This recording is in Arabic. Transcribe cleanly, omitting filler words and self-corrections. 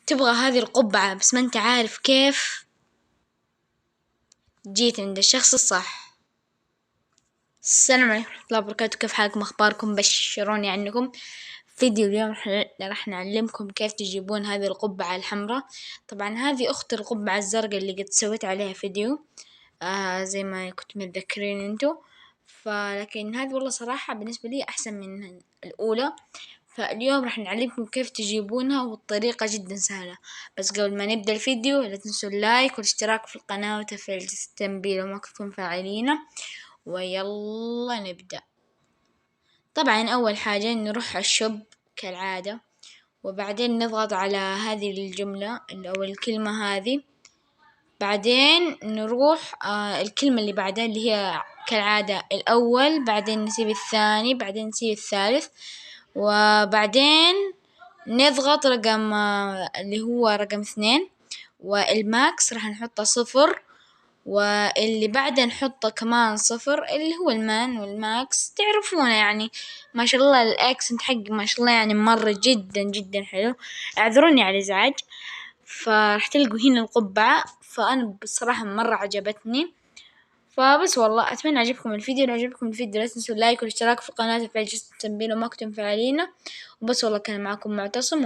تبغى هذه القبعة بس ما انت عارف كيف، جيت عند الشخص الصح. السلام عليكم ورحمة الله وبركاته، كيف حالكم؟ أخباركم؟ بشروني عنكم. فيديو اليوم راح نعلمكم كيف تجيبون هذه القبعة الحمراء. طبعا هذه أخت القبعة الزرقاء اللي قد سويت عليها فيديو زي ما كنتم متذكرين انتو. لكن هذه والله صراحة بالنسبة لي أحسن من الأولى. فاليوم راح نعلمكم كيف تجيبونها، والطريقة جدا سهلة. بس قبل ما نبدأ الفيديو لا تنسوا اللايك والاشتراك في القناة وتفعيل جرس التنبيه لو ما كنتم فاعلينه. ويلا نبدأ. طبعا أول حاجة نروح الشوب كالعادة، وبعدين نضغط على هذه الجملة أو الكلمة هذه. بعدين نروح الكلمة اللي بعدها اللي هي كالعادة الأول، بعدين نسيب الثاني، بعدين نسيب الثالث، وبعدين نضغط رقم اللي هو رقم 2، والماكس راح نحطه 0، واللي بعده نحطه كمان 0 اللي هو المان والماكس تعرفونه يعني. ما شاء الله الأكسنت حق ما شاء الله يعني مرة جدا جدا حلو. اعذروني على الإزعاج. فراح تلقوا هنا القبعة، فأنا بصراحة مرة عجبتني. فبس والله أتمنى عجبكم الفيديو. لو عجبكم الفيديو لا تنسوا اللايك والاشتراك في القناة وتفعيل جرس التنبيه لو ما كنتم فاعلينه. وبس والله كان معكم معتصم